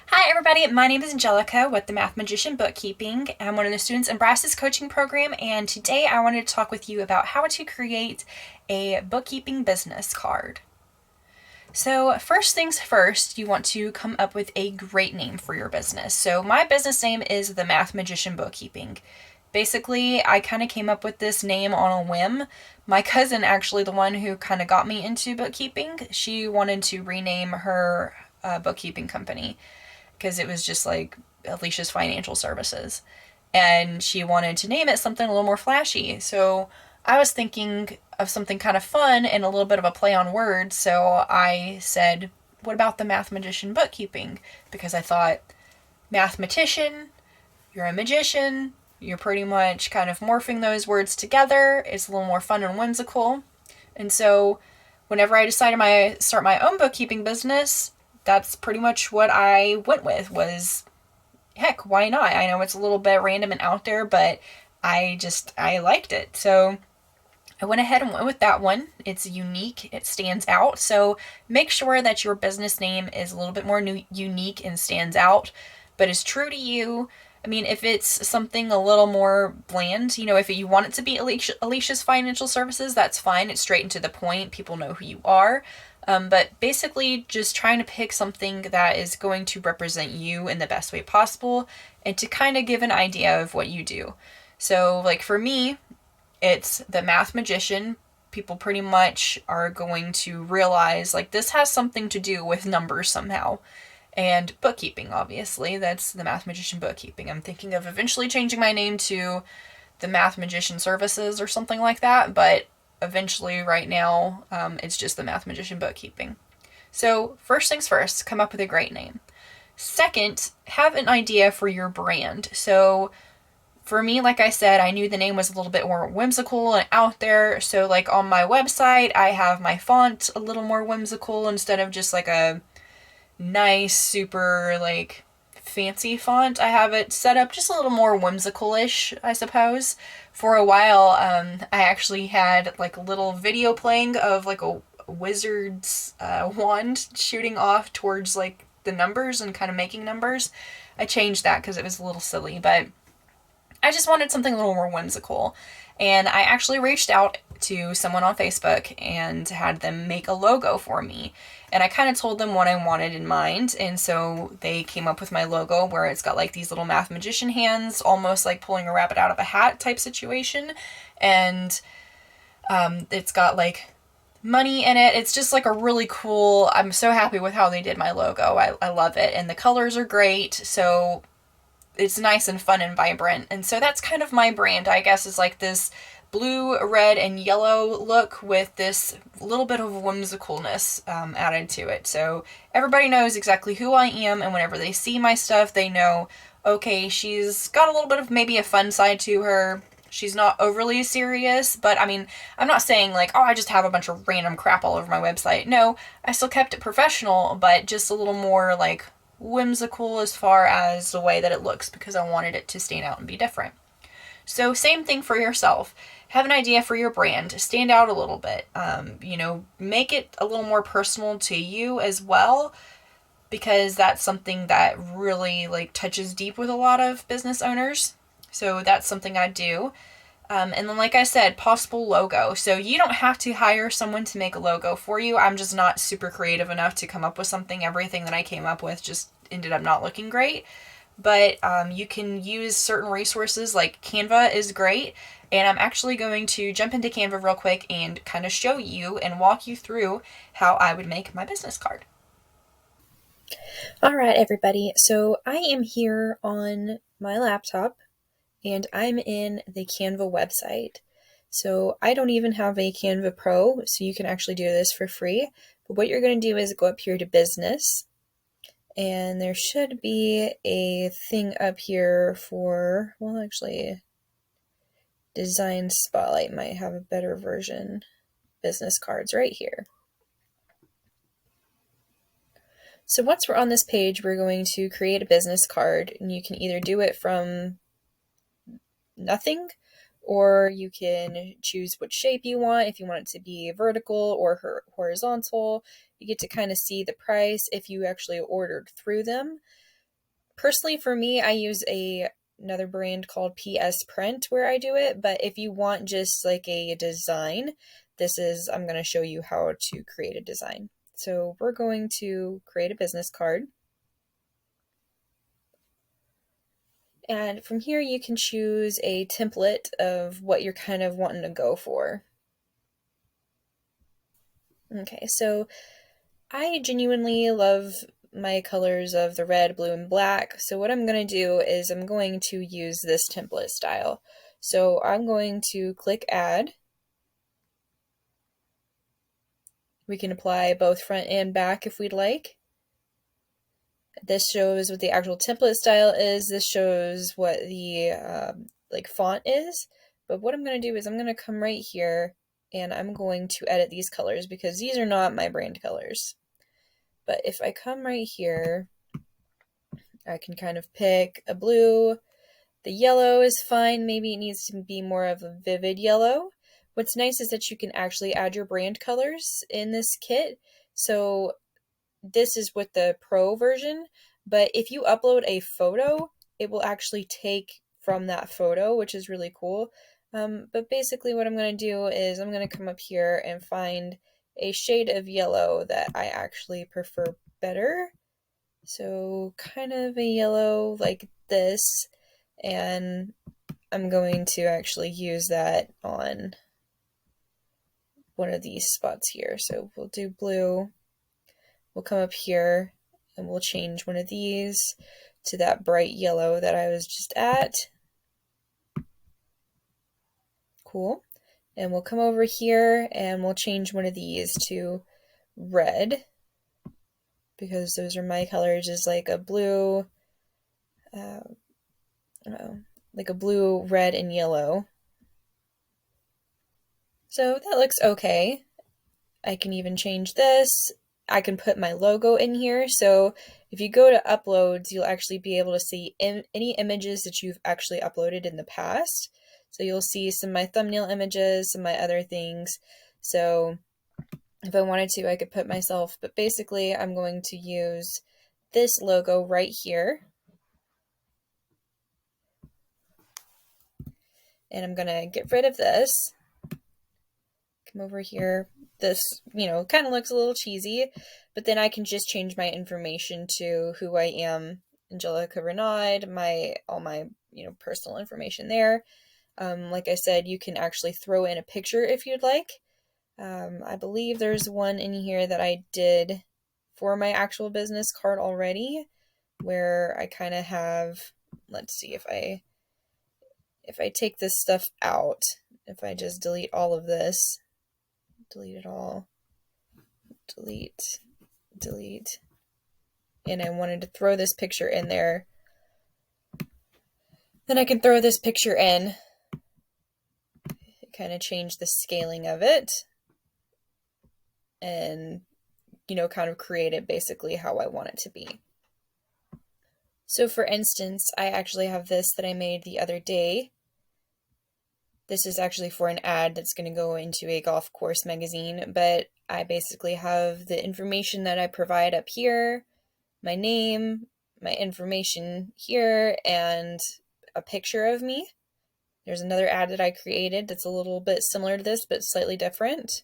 Hi everybody, my name is Angelica with the Math Magician Bookkeeping. I'm one of the students in Bryce's coaching program, and today I wanted to talk with you about how to create a bookkeeping business card. So first things first, you want to come up with a great name for your business. So my business name is the Math Magician Bookkeeping. Basically, I kind of came up with this name on a whim. My cousin, actually, the one who kind of got me into bookkeeping, she wanted to rename her bookkeeping company because it was just like Alicia's Financial Services. And she wanted to name it something a little more flashy. So I was thinking of something kind of fun and a little bit of a play on words. So I said, what about the Math Magician Bookkeeping? Because I thought, mathematician, you're a magician, you're pretty much kind of morphing those words together. It's a little more fun and whimsical. And so whenever I decided to start my own bookkeeping business, that's pretty much what I went with was, heck, why not? I know it's a little bit random and out there, but I liked it. So I went ahead and went with that one. It's unique, it stands out. So make sure that your business name is a little bit more unique and stands out, but is true to you. I mean, if it's something a little more bland, if you want it to be Alicia's Financial Services, that's fine. It's straight and to the point. People know who you are. But basically, just trying to pick something that is going to represent you in the best way possible and to kind of give an idea of what you do. So, like for me, it's the Math Magician. People pretty much are going to realize like this has something to do with numbers somehow. And bookkeeping, obviously, that's the Math Magician Bookkeeping. I'm thinking of eventually changing my name to the Math Magician Services or something like that, but eventually, right now, it's just the Math Magician Bookkeeping. So, first things first, come up with a great name. Second, have an idea for your brand. So, for me, like I said, I knew the name was a little bit more whimsical and out there. So, like on my website, I have my font a little more whimsical instead of just like a nice, super like fancy font. I have it set up just a little more whimsical-ish, I suppose. For a while, I actually had like a little video playing of like a wizard's wand shooting off towards like the numbers and kind of making numbers. I changed that because it was a little silly, but I just wanted something a little more whimsical. And I actually reached out to someone on Facebook and had them make a logo for me. And I kind of told them what I wanted in mind. And so they came up with my logo where it's got like these little math magician hands, almost like pulling a rabbit out of a hat type situation. And it's got like money in it. It's just like a really cool, I'm so happy with how they did my logo. I love it. And the colors are great. So it's nice and fun and vibrant. And so that's kind of my brand, I guess, is like this blue, red, and yellow look with this little bit of whimsicalness added to it. So everybody knows exactly who I am, and whenever they see my stuff, they know, okay, she's got a little bit of maybe a fun side to her. She's not overly serious, but I mean, I'm not saying like, oh, I just have a bunch of random crap all over my website. No, I still kept it professional, but just a little more like whimsical as far as the way that it looks because I wanted it to stand out and be different. So same thing for yourself. Have an idea for your brand. Stand out a little bit. Make it a little more personal to you as well because that's something that really like touches deep with a lot of business owners. So that's something I do. And then, like I said, possible logo. So you don't have to hire someone to make a logo for you. I'm just not super creative enough to come up with something. Everything that I came up with just ended up not looking great. But you can use certain resources like Canva is great. And I'm actually going to jump into Canva real quick and kind of show you and walk you through how I would make my business card. All right, everybody. So I am here on my laptop and I'm in the Canva website. So I don't even have a Canva Pro, so you can actually do this for free. But what you're going to do is go up here to business, and there should be a thing up here for, well, actually, Design Spotlight might have a better version. Business cards right here. So once we're on this page, we're going to create a business card, and you can either do it from nothing, or you can choose what shape you want. If you want it to be vertical or horizontal, you get to kind of see the price if you actually ordered through them. Personally, for me, I use another brand called PS Print where I do it, but if you want just like a design, I'm going to show you how to create a design. So we're going to create a business card. And from here, you can choose a template of what you're kind of wanting to go for. Okay, so I genuinely love my colors of the red, blue, and black. So what I'm going to do is I'm going to use this template style. So I'm going to click Add. We can apply both front and back if we'd like. This shows what the actual template style is. This shows what the like font is. But what I'm going to do is I'm going to come right here and I'm going to edit these colors because these are not my brand colors. But if I come right here, I can kind of pick a blue. The yellow is fine. Maybe it needs to be more of a vivid yellow. What's nice is that you can actually add your brand colors in this kit. So this is with the pro version, but if you upload a photo, it will actually take from that photo, which is really cool. But basically what I'm going to do is I'm going to come up here and find a shade of yellow that I actually prefer better. So kind of a yellow like this, and I'm going to actually use that on one of these spots here. So we'll do blue. We'll come up here and we'll change one of these to that bright yellow that I was just at. Cool. And we'll come over here and we'll change one of these to red because those are my colors, is like a blue, like a blue, red, and yellow. So that looks okay. I can even change this. I can put my logo in here. So if you go to uploads, you'll actually be able to see any images that you've actually uploaded in the past. So you'll see some of my thumbnail images, some of my other things. So if I wanted to, I could put myself, but basically I'm going to use this logo right here. And I'm going to get rid of this. Come over here. This, kind of looks a little cheesy, but then I can just change my information to who I am, Angelica Renaud, all my, personal information there. Like I said, you can actually throw in a picture if you'd like. I believe there's one in here that I did for my actual business card already, where I kind of have, let's see if I take this stuff out, if I just delete all of this, delete it all, delete, and I wanted to throw this picture in there, then I can throw this picture in, kind of change the scaling of it, and, kind of create it basically how I want it to be. So for instance, I actually have this that I made the other day. This is actually for an ad that's going to go into a golf course magazine, but I basically have the information that I provide up here, my name, my information here, and a picture of me. There's another ad that I created that's a little bit similar to this, but slightly different.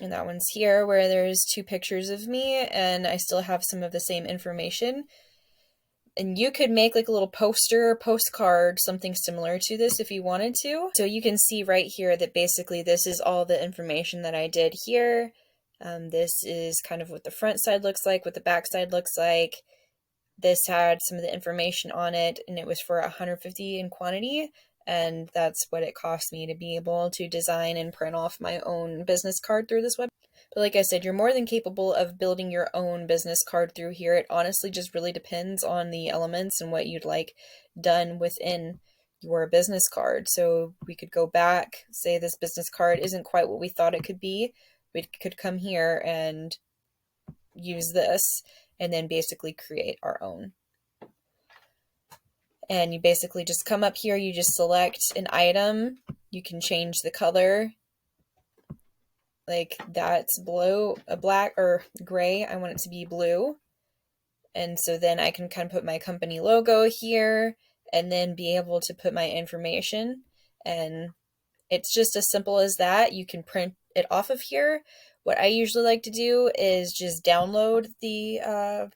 And that one's here where there's 2 pictures of me, and I still have some of the same information. And you could make like a little poster, postcard, something similar to this if you wanted to. So you can see right here that basically this is all the information that I did here. This is kind of what the front side looks like, what the back side looks like. This had some of the information on it, and it was for 150 in quantity. And that's what it cost me to be able to design and print off my own business card through this website. But like I said, you're more than capable of building your own business card through here. It honestly just really depends on the elements and what you'd like done within your business card. So we could go back, say this business card isn't quite what we thought it could be. We could come here and use this and then basically create our own. And you basically just come up here, you just select an item, you can change the color. like that's blue, a black or gray. I want it to be blue. And so then I can kind of put my company logo here and then be able to put my information. And it's just as simple as that. You can print it off of here. What I usually like to do is just download the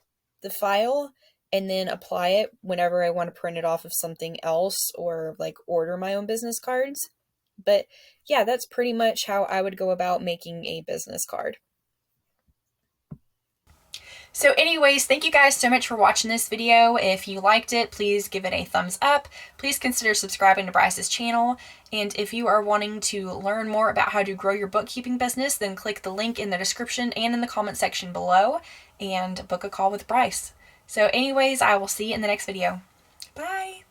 file and then apply it whenever I want to print it off of something else or like order my own business cards. But yeah, that's pretty much how I would go about making a business card. So anyways, thank you guys so much for watching this video. If you liked it, please give it a thumbs up. Please consider subscribing to Bryce's channel. And if you are wanting to learn more about how to grow your bookkeeping business, then click the link in the description and in the comment section below and book a call with Bryce. So anyways, I will see you in the next video. Bye!